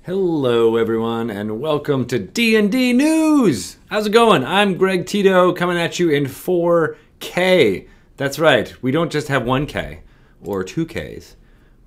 Hello everyone and welcome to D&D News! How's it going? I'm Greg Tito coming at you in 4K. That's right, we don't just have 1K or 2Ks.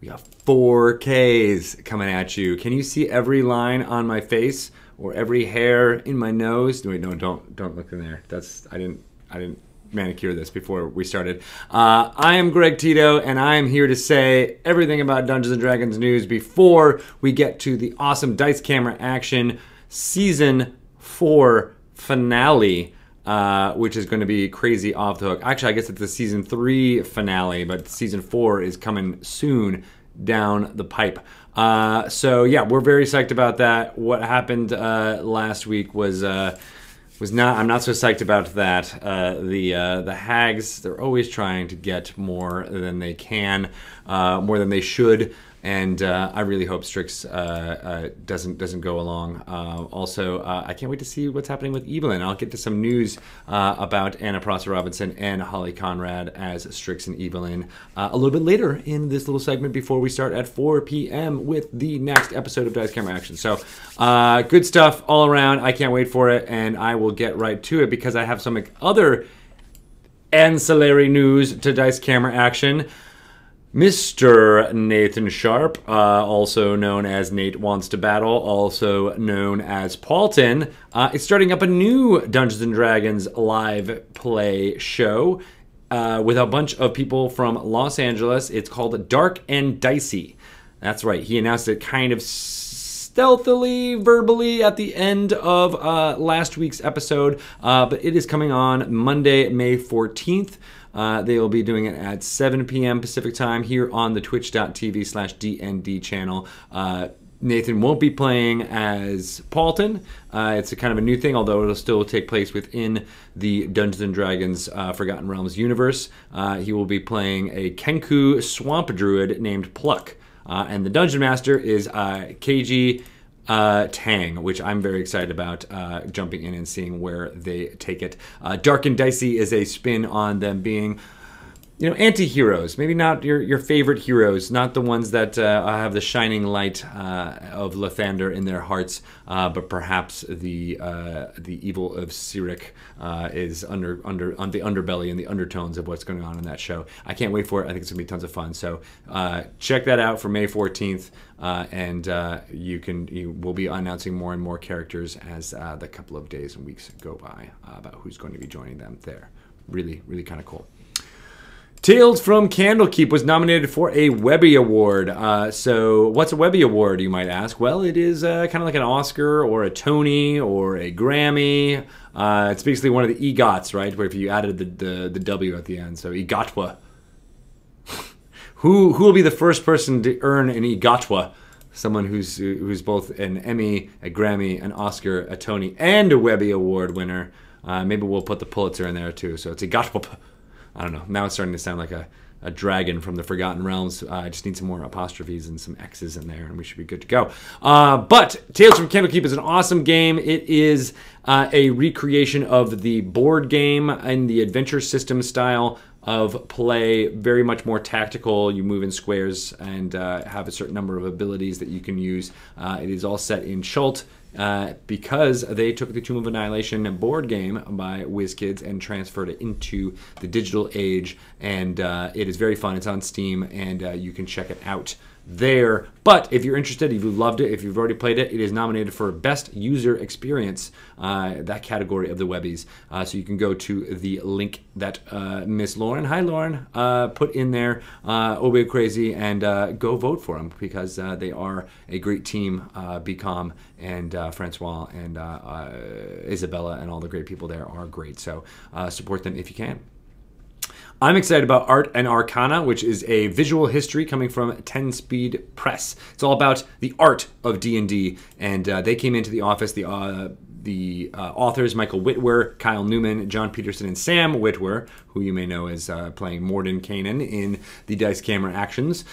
We got 4Ks coming at you. Can you see every line on my face or every hair in my nose? Wait, no, don't look in there. I didn't manicure this before we started. I am Greg Tito, and I am here to say everything about Dungeons & Dragons news before we get to the awesome Dice Camera Action Season 4 finale, which is going to be crazy off the hook. Actually, I guess it's the Season 3 finale, but Season 4 is coming soon down the pipe. So yeah, we're very psyched about that. What happened last week I'm not so psyched about that. The hags, they're always trying to get more than they can, more than they should, and I really hope Strix doesn't go along. Also, I can't wait to see what's happening with Evelyn. I'll get to some news about Anna Prosser-Robinson and Holly Conrad as Strix and Evelyn a little bit later in this little segment before we start at 4 p.m. with the next episode of Dice Camera Action. So, good stuff all around. I can't wait for it, and I will get right to it because I have some other ancillary news to Dice Camera Action. Mr. Nathan Sharp, also known as Nate Wants to Battle, also known as Paulton, is starting up a new Dungeons & Dragons live play show with a bunch of people from Los Angeles. It's called Dark and Dicey. That's right. He announced it kind of stealthily, verbally at the end of last week's episode, but it is coming on Monday, May 14th. They will be doing it at 7 p.m. Pacific time here on the twitch.tv/DND channel. Nathan won't be playing as Paulton. It's a kind of a new thing, although it'll still take place within the Dungeons & Dragons Forgotten Realms universe. He will be playing a Kenku swamp druid named Pluck. And the Dungeon Master is KG Tang, which I'm very excited about jumping in and seeing where they take it. Dark and Dicey is a spin on them being, anti-heroes. Maybe not your favorite heroes, not the ones that have the shining light of Lathander in their hearts, but perhaps the evil of Cyric is on the underbelly and the undertones of what's going on in that show. I can't wait for it. I think it's going to be tons of fun. So check that out for May 14th, and you will be announcing more and more characters as the couple of days and weeks go by about who's going to be joining them there. Really, really kind of cool. Tales from Campbell Keep was nominated for a Webby Award. So what's a Webby Award, you might ask? Well, it is kind of like an Oscar or a Tony or a Grammy. It's basically one of the EGOTs, right? Where if you added the W at the end. So EGOTWA. Who will be the first person to earn an EGOTWA? Someone who's both an Emmy, a Grammy, an Oscar, a Tony, and a Webby Award winner. Maybe we'll put the Pulitzer in there too. So it's EGOTWA. I don't know. Now it's starting to sound like a dragon from the Forgotten Realms. I just need some more apostrophes and some X's in there, and we should be good to go. But Tales from Campbell Keep is an awesome game. It is a recreation of the board game in the adventure system style of play, very much more tactical. You move in squares and have a certain number of abilities that you can use. It is all set in Chult, because they took the Tomb of Annihilation board game by WizKids and transferred it into the digital age, and it is very fun. It's on Steam, and you can check it out there. But if you're interested, if you loved it, if you've already played it, it is nominated for Best User Experience, that category of the Webbies. So you can go to the link that Miss Lauren, hi Lauren, put in there, Obey Crazy, and go vote for them because they are a great team. BCom and Francois and Isabella and all the great people there are great. So support them if you can. I'm excited about Art and Arcana, which is a visual history coming from 10 Speed Press. It's all about the art of D&D, and they came into the office, the authors, Michael Whitwer, Kyle Newman, John Peterson, and Sam Whitwer, who you may know as playing Morden Kanan in the Dice Camera Actions.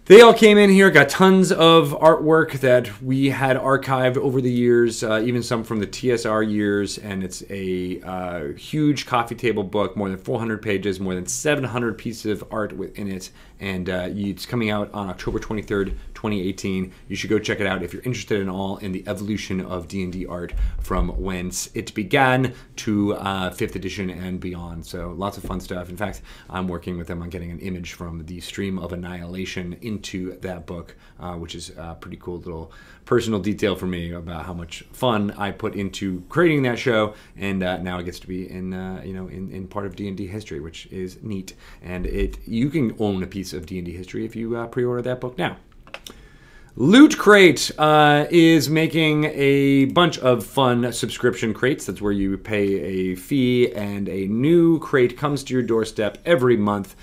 They all came in here, got tons of artwork that we had archived over the years, even some from the TSR years, and it's a huge coffee table book, more than 400 pages, more than 700 pieces of art within it, and it's coming out on October 23rd, 2018. You should go check it out if you're interested in all in the evolution of D&D art from whence it began to 5th edition and beyond. So lots of fun stuff. In fact, I'm working with them on getting an image from the Stream of Annihilation into that book, which is a pretty cool little personal detail for me about how much fun I put into creating that show, and now it gets to be in in part of D&D history, which is neat. And you can own a piece of D&D history if you pre-order that book now. Loot Crate is making a bunch of fun subscription crates. That's where you pay a fee and a new crate comes to your doorstep every month.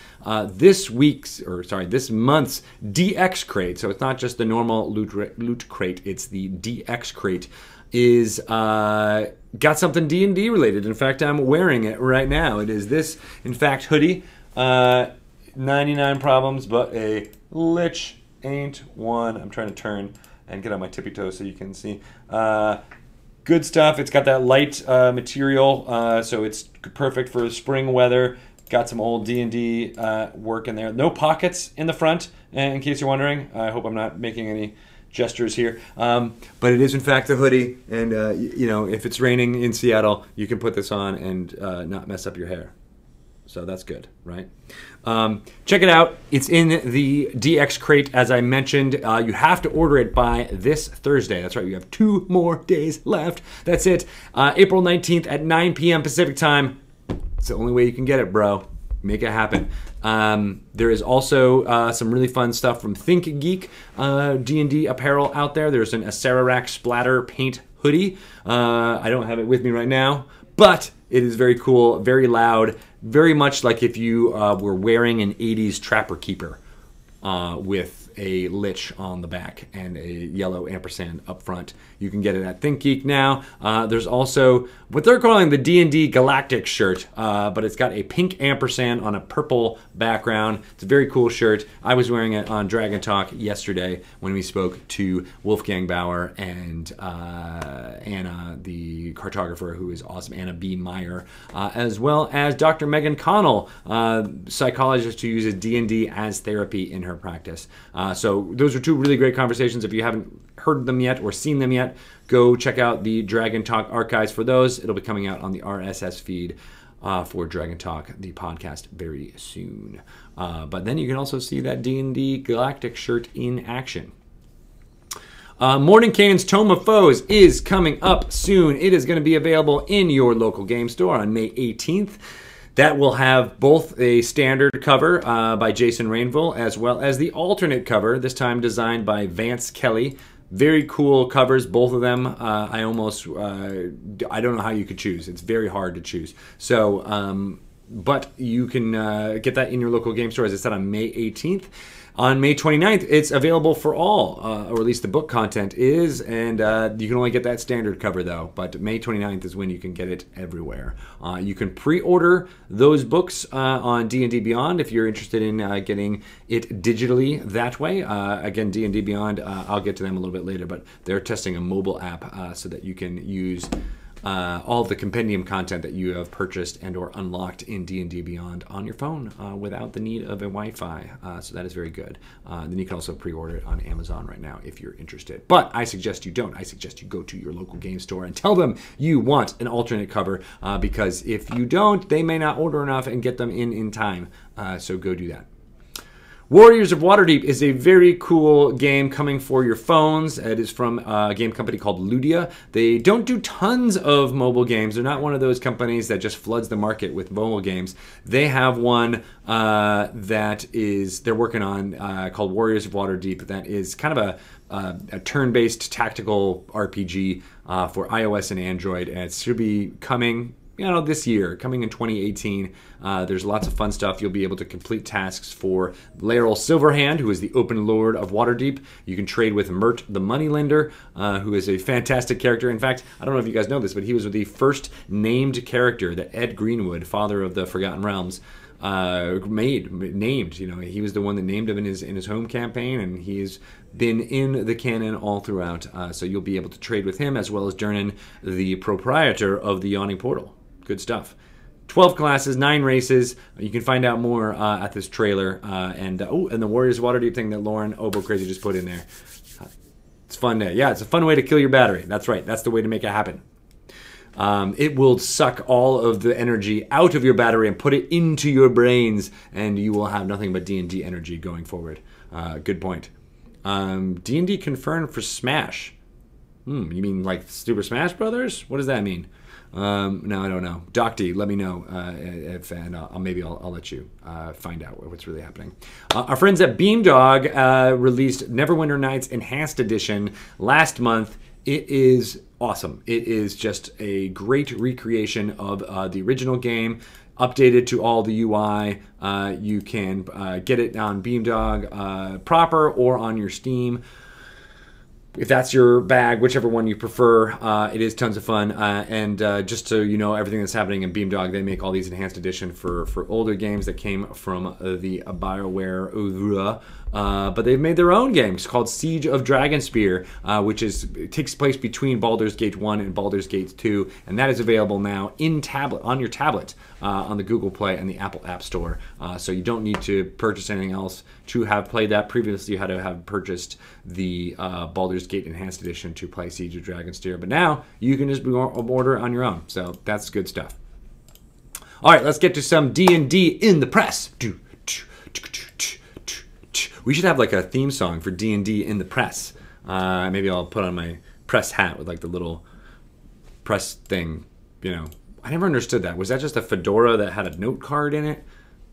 This month's DX Crate, so it's not just the normal Loot Crate, it's the DX Crate, is got something D&D related. In fact, I'm wearing it right now. It is this, in fact, hoodie. 99 problems, but a lich ain't one. I'm trying to turn and get on my tippy toes so you can see. Good stuff. It's got that light material, so it's perfect for spring weather. Got some old D&D work in there. No pockets in the front, in case you're wondering. I hope I'm not making any gestures here. But it is, in fact, a hoodie. And, if it's raining in Seattle, you can put this on and not mess up your hair. So that's good, right? Check it out. It's in the DX Crate, as I mentioned. You have to order it by this Thursday. That's right. You have 2 more days left. That's it. April 19th at 9 p.m. Pacific time. It's the only way you can get it, bro. Make it happen. There is also some really fun stuff from Think Geek D&D apparel out there. There's an Nasara'rack Splatter paint hoodie. I don't have it with me right now, but it is very cool, very loud, very much like if you were wearing an 80s Trapper Keeper with a lich on the back and a yellow ampersand up front. You can get it at Think Geek now. There's also what they're calling the D&D Galactic shirt, but it's got a pink ampersand on a purple background. It's a very cool shirt. I was wearing it on Dragon Talk yesterday when we spoke to Wolfgang Bauer and Anna, the cartographer, who is awesome, Anna B. Meyer, as well as Dr. Megan Connell, psychologist who uses D&D as therapy in her practice. So those are 2 really great conversations. If you haven't heard them yet or seen them yet, go check out the Dragon Talk archives for those. It'll be coming out on the RSS feed for Dragon Talk, the podcast, very soon. But then you can also see that D&D Galactic shirt in action. Mordenkainen's Tome of Foes is coming up soon. It is going to be available in your local game store on May 18th. That will have both a standard cover by Jason Rainville as well as the alternate cover, this time designed by Vance Kelly. Very cool covers, both of them. I don't know how you could choose. It's very hard to choose. So, but you can get that in your local game store, as I said, on May 18th. On May 29th, it's available for all, or at least the book content is, and you can only get that standard cover, though. But May 29th is when you can get it everywhere. You can pre-order those books on D&D Beyond if you're interested in getting it digitally that way. Again, D&D Beyond, I'll get to them a little bit later, but they're testing a mobile app so that you can use all of the compendium content that you have purchased and or unlocked in D&D Beyond on your phone without the need of a Wi-Fi. So that is very good. Then you can also pre-order it on Amazon right now if you're interested. But I suggest you don't. I suggest you go to your local game store and tell them you want an alternate cover because if you don't, they may not order enough and get them in time. So go do that. Warriors of Waterdeep is a very cool game coming for your phones. It is from a game company called Ludia. They don't do tons of mobile games. They're not one of those companies that just floods the market with mobile games. They have one that they're working on called Warriors of Waterdeep that is kind of a turn-based tactical RPG for iOS and Android, and it should be coming this year, coming in 2018. There's lots of fun stuff. You'll be able to complete tasks for Laeral Silverhand, who is the open lord of Waterdeep. You can trade with Mert the Moneylender, who is a fantastic character. In fact, I don't know if you guys know this, but he was the first named character that Ed Greenwood, father of the Forgotten Realms, named. You know, he was the one that named him in his home campaign, and he's been in the canon all throughout. So you'll be able to trade with him, as well as Durnan, the proprietor of the Yawning Portal. Good stuff. 12 classes, 9 races. You can find out more at this trailer. And the Warriors Waterdeep thing that Lauren Obo Crazy just put in there. It's fun. Yeah, it's a fun way to kill your battery. That's right. That's the way to make it happen. It will suck all of the energy out of your battery and put it into your brains, and you will have nothing but D&D energy going forward. Good point. D&D confirmed for Smash. You mean like Super Smash Brothers? What does that mean? No, I don't know. Doc D, let me know maybe I'll let you find out what's really happening. Our friends at Beamdog released Neverwinter Nights Enhanced Edition last month. It is awesome. It is just a great recreation of the original game, updated to all the UI. You can get it on Beamdog proper or on your Steam. If that's your bag, whichever one you prefer, it is tons of fun. And just so you know everything that's happening in Beamdog, they make all these enhanced edition for older games that came from the BioWare oeuvre. But they've made their own game. It's called Siege of Dragonspear, which takes place between Baldur's Gate 1 and Baldur's Gate 2. And that is available now on your tablet, on the Google Play and the Apple App Store. So you don't need to purchase anything else to have played that. Previously, you had to have purchased the Baldur's Gate Enhanced Edition to play Siege of Dragonspear. But now you can just order on your own. So that's good stuff. All right, let's get to some D&D in the press. We should have like a theme song for D&D in the press. Maybe I'll put on my press hat with like the little press thing. You know, I never understood that. Was that just a fedora that had a note card in it?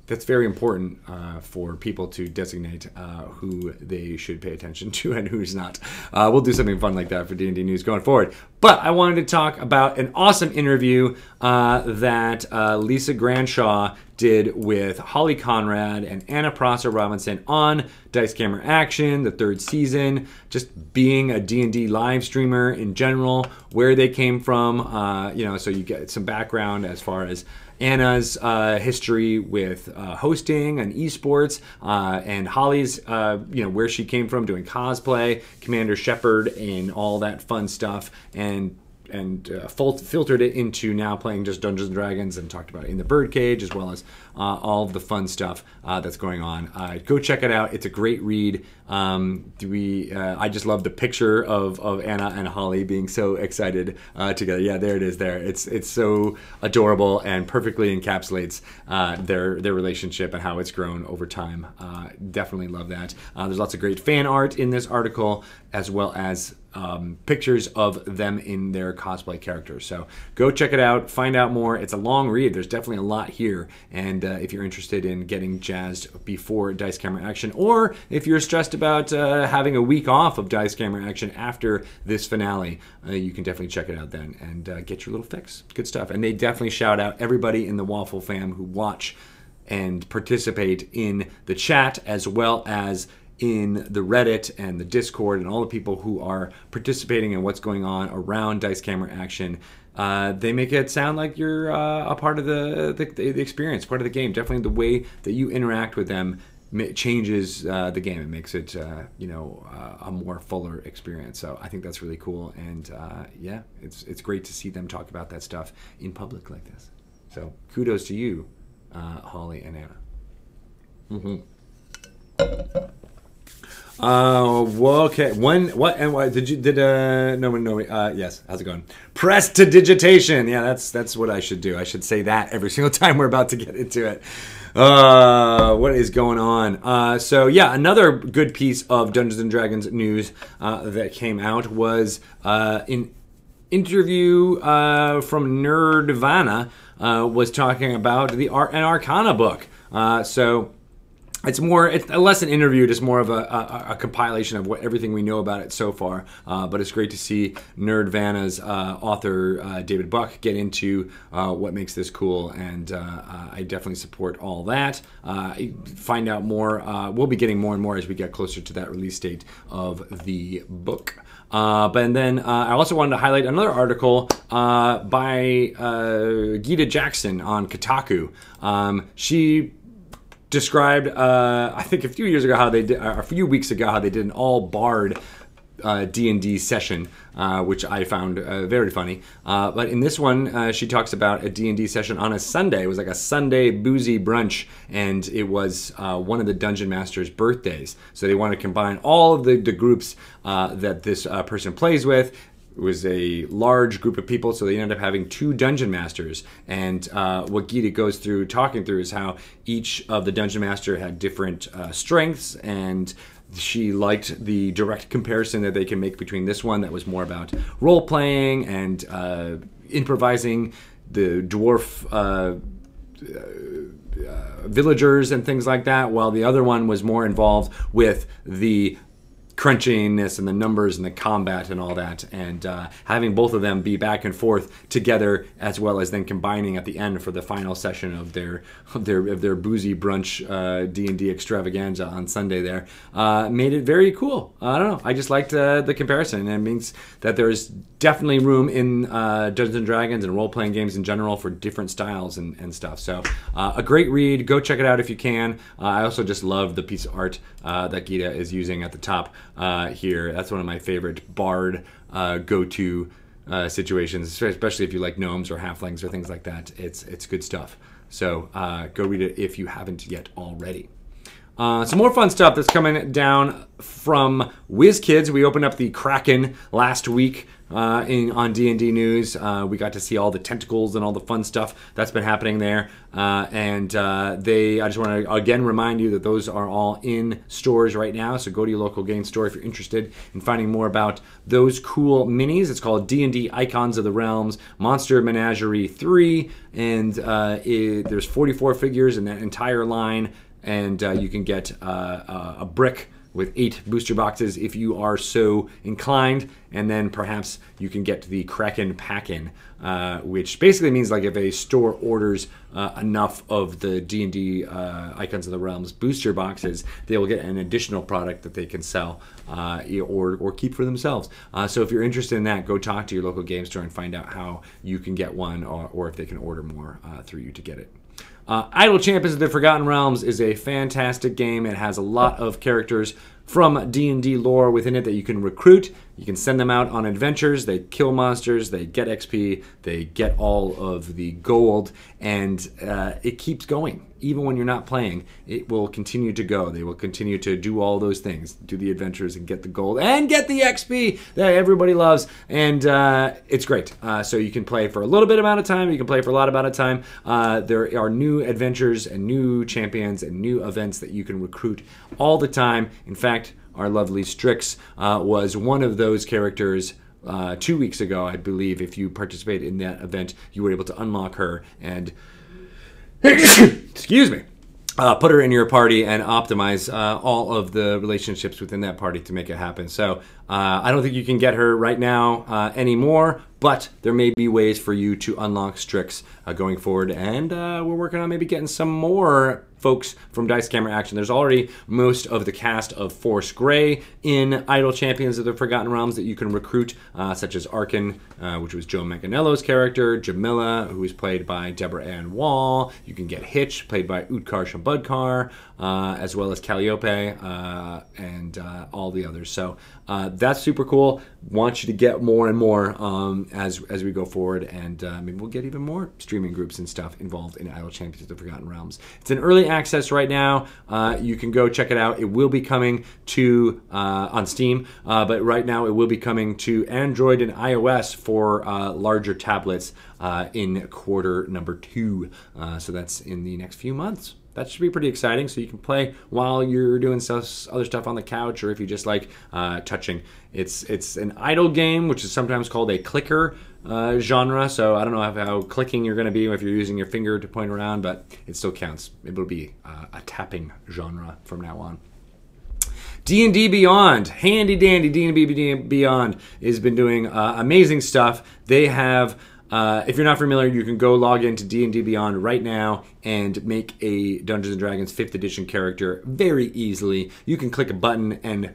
That's very important for people to designate who they should pay attention to and who's not. We'll do something fun like that for D&D News going forward. But I wanted to talk about an awesome interview that Lisa Granshaw did with Holly Conrad and Anna Prosser Robinson on Dice Camera Action, the 3rd season, just being a D&D live streamer in general, where they came from, so you get some background as far as Anna's history with hosting and esports, and Holly's, where she came from doing cosplay, Commander Shepard, and all that fun stuff, and filtered it into now playing just Dungeons and Dragons, and talked about it in the Birdcage, as well as all of the fun stuff that's going on. Go check it out. It's a great read. I just love the picture of Anna and Holly being so excited together. Yeah, there it is there. It's so adorable and perfectly encapsulates their relationship and how it's grown over time. Definitely love that. There's lots of great fan art in this article, as well as pictures of them in their cosplay characters. So go check it out, find out more. It's a long read. There's definitely a lot here. And if you're interested in getting jazzed before Dice Camera Action, or if you're stressed about having a week off of Dice Camera Action after this finale, you can definitely check it out then and get your little fix. Good stuff. And they definitely shout out everybody in the Waffle fam who watch and participate in the chat, as well as in the Reddit and the Discord, and all the people who are participating in what's going on around Dice Camera Action. They make it sound like you're a part of the experience, part of the game. Definitely the way that you interact with them changes the game. It makes it, a more fuller experience. So I think that's really cool. And yeah, it's great to see them talk about that stuff in public like this. So kudos to you, Holly and Anna. Okay. What no one know? Yes. How's it going? Press to digitation. Yeah, that's what I should do. I should say that every single time we're about to get into it. What is going on? So yeah, another good piece of Dungeons and Dragons news that came out was an interview from Nerdvana was talking about an Arcana book. So it's less an interview, just more of a compilation of everything we know about it so far. But it's great to see Nerdvana's author David Buck get into what makes this cool, and I definitely support all that. Find out more. We'll be getting more and more as we get closer to that release date of the book. But then I also wanted to highlight another article by Gita Jackson on Kotaku. She described, I think a few weeks ago, how they did an all barred D&D session, which I found very funny. But in this one, she talks about a D&D session on a Sunday. It was like a Sunday boozy brunch, and it was one of the Dungeon Master's birthdays. So they want to combine all of the groups that this person plays with. It was a large group of people, so they ended up having 2 Dungeon Masters. And what Gita goes through, talking through, is how each of the Dungeon Master had different strengths, and she liked the direct comparison that they can make between this one that was more about role-playing and improvising the dwarf villagers and things like that, while the other one was more involved with the crunchiness and the numbers and the combat and all that, and having both of them be back and forth together, as well as then combining at the end for the final session of their boozy brunch D&D extravaganza on Sunday there, made it very cool. I don't know, I just liked the comparison, and it means that there's definitely room in Dungeons and Dragons and role-playing games in general for different styles and stuff. So a great read. Go check it out if you can. I also just love the piece of art that Gita is using at the top here. That's one of my favorite bard go-to situations, especially if you like gnomes or halflings or things like that. It's good stuff. So go read it if you haven't yet already. Some more fun stuff that's coming down from WizKids. We opened up the Kraken last week on D&D News. We got to see all the tentacles and all the fun stuff that's been happening there. I just want to again remind you that those are all in stores right now. So go to your local game store if you're interested in finding more about those cool minis. It's called D&D Icons of the Realms Monster Menagerie 3. And there's 44 figures in that entire line. And you can get a brick with 8 booster boxes if you are so inclined, and then perhaps you can get the Kraken Pack-In, which basically means like if a store orders enough of the D&D Icons of the Realms booster boxes, they will get an additional product that they can sell or keep for themselves. So if you're interested in that, go talk to your local game store and find out how you can get one, or if they can order more through you to get it. Untitled Champions of the Forgotten Realms is a fantastic game. It has a lot of characters from D&D lore within it that you can recruit. You can send them out on adventures. They kill monsters. They get XP. They get all of the gold. And it keeps going. Even when you're not playing, it will continue to go. They will continue to do all those things. Do the adventures and get the gold. And get the XP that everybody loves. And it's great. So you can play for a little bit amount of time. You can play for a lot amount of time. There are new adventures and new champions and new events that you can recruit all the time. In fact, our lovely Strix was one of those characters 2 weeks ago, I believe. If you participated in that event, you were able to unlock her and excuse me, put her in your party and optimize all of the relationships within that party to make it happen. So I don't think you can get her right now anymore, but there may be ways for you to unlock Strix going forward, and we're working on maybe getting some more folks from Dice Camera Action. There's already most of the cast of Force Grey in Untitled Champions of the Forgotten Realms that you can recruit, such as Arkin, which was Joe Manganiello's character, Jamila, who is played by Deborah Ann Wall. You can get Hitch, played by Utkar Shambudkar, as well as Calliope, and all the others. So that's super cool. Want you to get more and more as we go forward, and maybe we'll get even more streaming groups and stuff involved in Untitled Champions of the Forgotten Realms. It's in early access right now. You can go check it out. It will be coming to on Steam, but right now it will be coming to Android and iOS for larger tablets in quarter number 2. So that's in the next few months. That should be pretty exciting, so you can play while you're doing other stuff on the couch, or if you just like touching. It's an idle game, which is sometimes called a clicker genre, so I don't know how clicking you're going to be if you're using your finger to point around, but it still counts. It will be a tapping genre from now on. D&D Beyond, handy dandy D&D Beyond has been doing amazing stuff. They have, if you're not familiar, you can go log into D&D Beyond right now and make a Dungeons & Dragons 5th edition character very easily. You can click a button and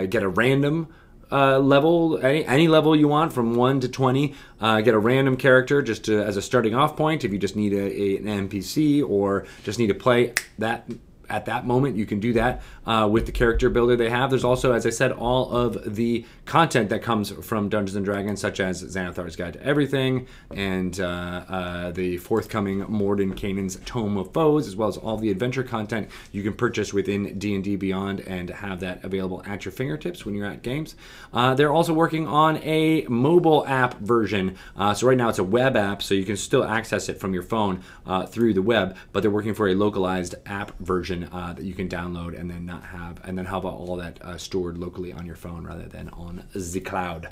get a random level, any level you want from 1 to 20, get a random character just as a starting off point. If you just need an NPC or just need to play that at that moment, you can do that with the character builder they have. There's also, as I said, all of the content that comes from Dungeons & Dragons, such as Xanathar's Guide to Everything, and the forthcoming Mordenkainen's Tome of Foes, as well as all the adventure content you can purchase within D&D Beyond and have that available at your fingertips when you're at games. They're also working on a mobile app version. So right now it's a web app, so you can still access it from your phone through the web, but they're working for a localized app version that you can download and then have all that stored locally on your phone rather than on the cloud.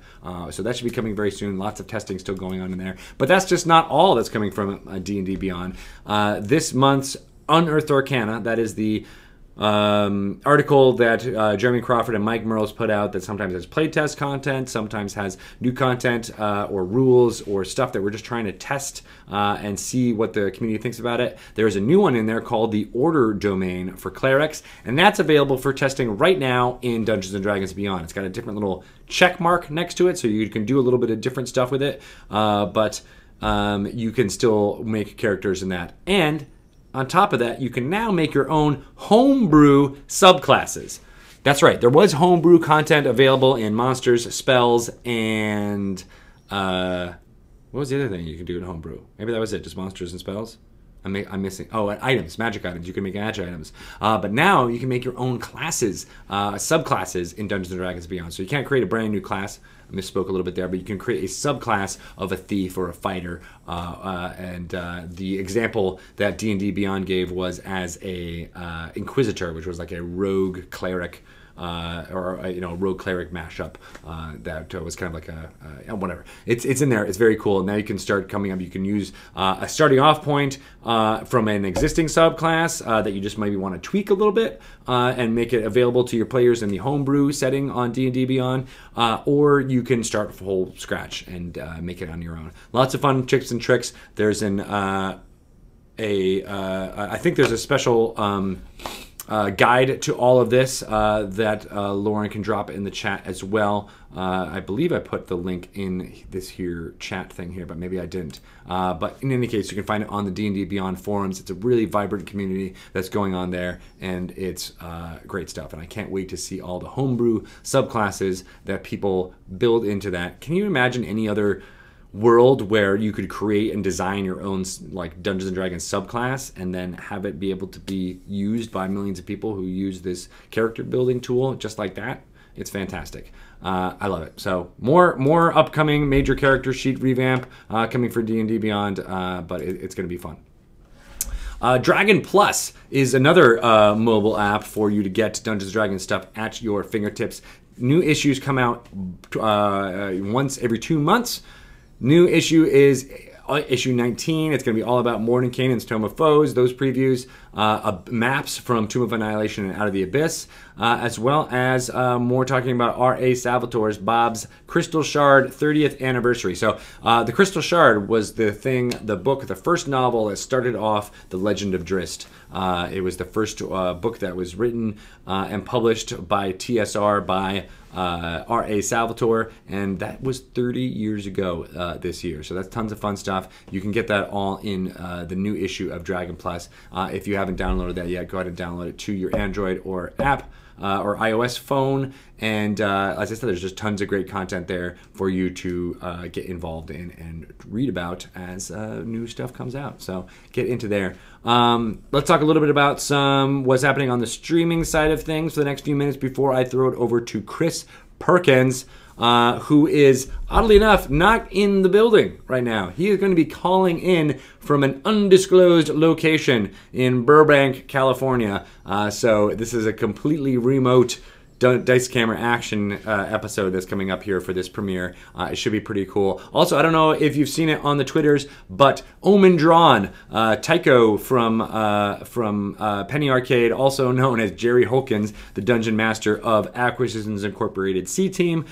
So that should be coming very soon. Lots of testing still going on in there. But that's just not all that's coming from D&D Beyond. This month's Unearthed Arcana, that is the article that Jeremy Crawford and Mike Merles put out that sometimes has playtest content, sometimes has new content or rules or stuff that we're just trying to test and see what the community thinks about it. There's a new one in there called the Order domain for Clerics, and that's available for testing right now in Dungeons & Dragons Beyond. It's got a different little check mark next to it, so you can do a little bit of different stuff with it, but you can still make characters in that. And on top of that, you can now make your own homebrew subclasses. That's right, there was homebrew content available in monsters, spells, and what was the other thing you could do in homebrew? Maybe that was it, just monsters and spells? I'm missing. Oh, items, magic items. You can make magic items. But now you can make your own classes, subclasses in Dungeons & Dragons Beyond. So you can't create a brand new class. I misspoke a little bit there, but you can create a subclass of a thief or a fighter. The example that D&D Beyond gave was as a Inquisitor, which was like a rogue cleric. Rogue cleric mashup that was kind of like a whatever. It's in there. It's very cool. Now you can start coming up. You can use a starting off point from an existing subclass that you just maybe want to tweak a little bit and make it available to your players in the homebrew setting on D&D Beyond, or you can start from whole scratch and make it on your own. Lots of fun tips and tricks. There's I think there's a special guide to all of this that Lauren can drop in the chat as well. I believe I put the link in this here chat thing here, but maybe I didn't. But in any case, you can find it on the D&D Beyond forums. It's a really vibrant community that's going on there, and it's great stuff. And I can't wait to see all the homebrew subclasses that people build into that. Can you imagine any other world where you could create and design your own like Dungeons & Dragons subclass and then have it be able to be used by millions of people who use this character building tool just like that? It's fantastic. I love it. So more upcoming major character sheet revamp coming for D&D Beyond, but it's going to be fun. Dragon Plus is another mobile app for you to get Dungeons & Dragons stuff at your fingertips. New issues come out once every 2 months. New issue is issue 19. It's going to be all about Mordenkainen's Tome of Foes, those previews, maps from Tomb of Annihilation and Out of the Abyss, as well as more talking about R.A. Salvatore's Bob's Crystal Shard 30th anniversary. So the Crystal Shard was the book, the first novel that started off the Legend of Drizzt. It was the first book that was written and published by TSR by R.A. Salvatore, and that was 30 years ago this year. So that's tons of fun stuff. You can get that all in the new issue of Dragon Plus. If you haven't downloaded that yet, go ahead and download it to your Android or app or iOS phone. And as I said, there's just tons of great content there for you to get involved in and read about as new stuff comes out. So get into there. Let's talk a little bit about what's happening on the streaming side of things for the next few minutes before I throw it over to Chris Perkins, who is, oddly enough, not in the building right now. He is going to be calling in from an undisclosed location in Burbank, California. So this is a completely remote Dice Camera Action episode that's coming up here for this premiere. It should be pretty cool. Also, I don't know if you've seen it on the Twitters, but Omen Drawn, Tycho from Penny Arcade, also known as Jerry Holkins, the Dungeon Master of Acquisitions Incorporated C-Team,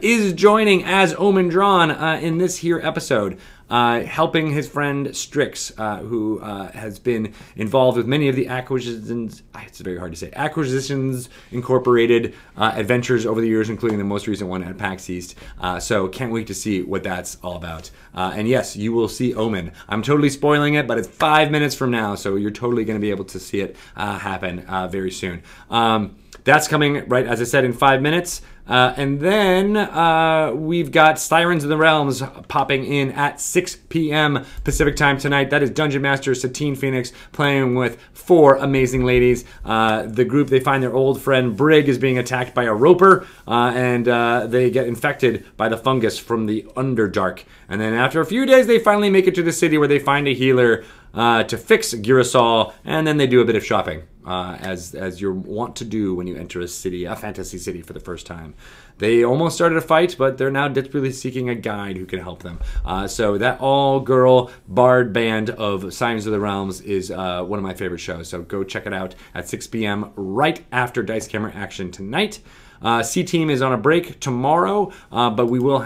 is joining as Omen Drawn in this here episode. Helping his friend Strix, who has been involved with many of the Acquisitions, it's very hard to say, Acquisitions Incorporated adventures over the years, including the most recent one at PAX East. So can't wait to see what that's all about. And yes, you will see Omen. I'm totally spoiling it, but it's 5 minutes from now, so you're totally going to be able to see it happen very soon. That's coming, right, as I said, in 5 minutes. And then we've got Sirens of the Realms popping in at 6 p.m. Pacific time tonight. That is Dungeon Master Satine Phoenix playing with 4 amazing ladies. The group, they find their old friend Brig is being attacked by a roper, and they get infected by the fungus from the Underdark. And then after a few days, they finally make it to the city where they find a healer to fix Girasol, and then they do a bit of shopping. As you're wont to do when you enter a city, a fantasy city, for the first time. They almost started a fight, but they're now desperately seeking a guide who can help them. So that all-girl bard band of Sirens of the Realms is one of my favorite shows. So go check it out at 6 p.m. right after Dice Camera Action tonight. C-Team is on a break tomorrow, but we will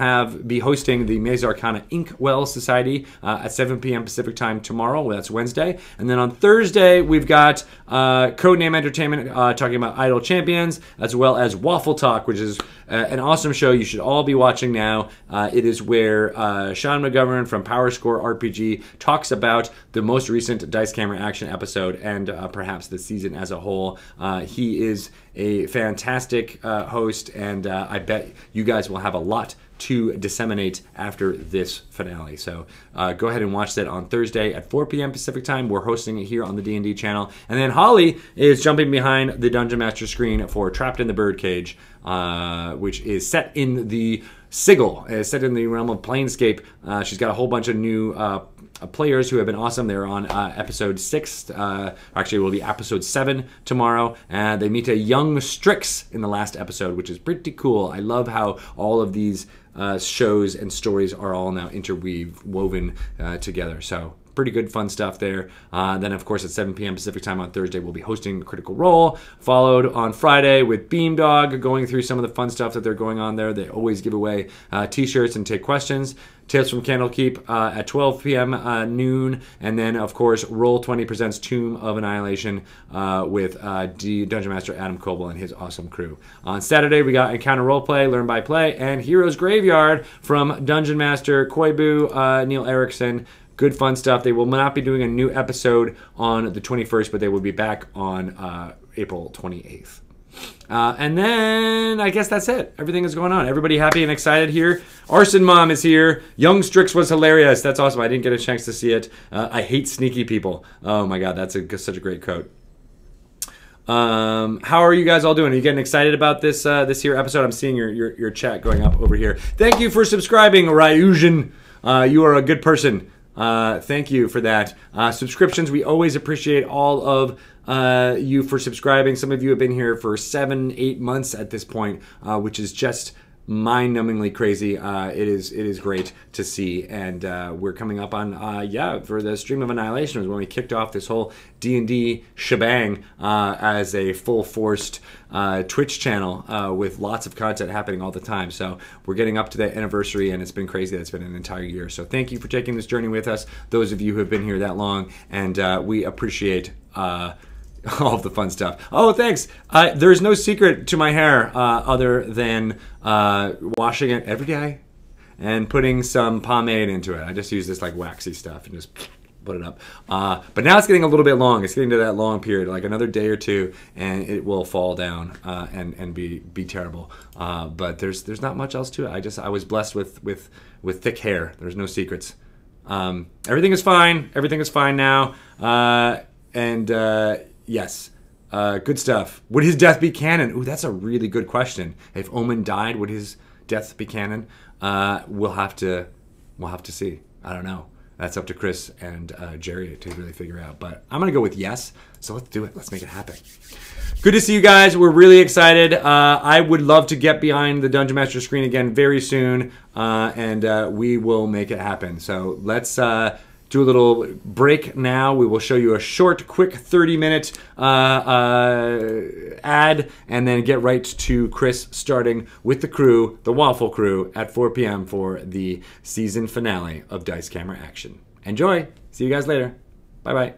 be hosting the Maze Arcana Inkwell Society at 7 p.m. Pacific time tomorrow. Well, that's Wednesday. And then on Thursday, we've got Codename Entertainment talking about Idle Champions, as well as Waffle Talk, which is an awesome show you should all be watching now. It is where Sean McGovern from Power Score RPG talks about the most recent Dice Camera Action episode and perhaps the season as a whole. He is a fantastic host, and I bet you guys will have a lot to disseminate after this finale. So go ahead and watch that on Thursday at 4 p.m. Pacific time. We're hosting it here on the D&D channel. And then Holly is jumping behind the Dungeon Master screen for Trapped in the Birdcage, which is set in the Sigil, set in the realm of Planescape. She's got a whole bunch of new players who have been awesome. They're on episode 6. Actually, it will be episode 7 tomorrow. They meet a young Strix in the last episode, which is pretty cool. I love how all of these shows and stories are all now woven together. So pretty good fun stuff there. Then, of course, at 7 p.m. Pacific time on Thursday, we'll be hosting Critical Role, followed on Friday with Beamdog, going through some of the fun stuff that they're going on there. They always give away t-shirts and take questions. Tales from Campbell Keep at 12 p.m. Noon. And then, of course, Roll20 presents Tomb of Annihilation with Dungeon Master Adam Coble and his awesome crew. On Saturday, we got Encounter Roleplay, Learn by Play, and Heroes Graveyard from Dungeon Master Koibu, Neil Erickson. Good fun stuff. They will not be doing a new episode on the 21st, but they will be back on April 28th. And then I guess that's it. Everything is going on. Everybody happy and excited here. Arson Mom is here. Young Strix was hilarious. That's awesome. I didn't get a chance to see it. I hate sneaky people. Oh my God, that's such a great quote. How are you guys all doing? Are you getting excited about this this here episode? I'm seeing your chat going up over here. Thank you for subscribing, Ryujan. You are a good person. Thank you for that. Subscriptions, we always appreciate all of you for subscribing. Some of you have been here for 7-8 months at this point, which is just mind-numbingly crazy. It is great to see, and we're coming up on for the Stream of Annihilation was when we kicked off this whole D&D shebang as a full-forced Twitch channel with lots of content happening all the time. So we're getting up to that anniversary, and it's been crazy. It's been an entire year. So thank you for taking this journey with us, those of you who have been here that long, and we appreciate all of the fun stuff. Oh, thanks. There's no secret to my hair other than washing it every day and putting some pomade into it. I just use this like waxy stuff and just put it up. But now it's getting a little bit long. It's getting to that long period, like another day or two, and it will fall down and be terrible. But there's not much else to it. I was blessed with thick hair. There's no secrets. Everything is fine. Everything is fine now. Yes. Good stuff. Would his death be canon? Ooh, that's a really good question. If Omen died, would his death be canon? We'll have to see. I don't know. That's up to Chris and Jerry to really figure out. But I'm going to go with yes. So let's do it. Let's make it happen. Good to see you guys. We're really excited. I would love to get behind the Dungeon Master screen again very soon, and we will make it happen. So let's do a little break now. We will show you a short, quick 30-minute ad, and then get right to Chris starting with the crew, the Waffle Crew, at 4 p.m. for the season finale of Dice Camera Action. Enjoy. See you guys later. Bye-bye.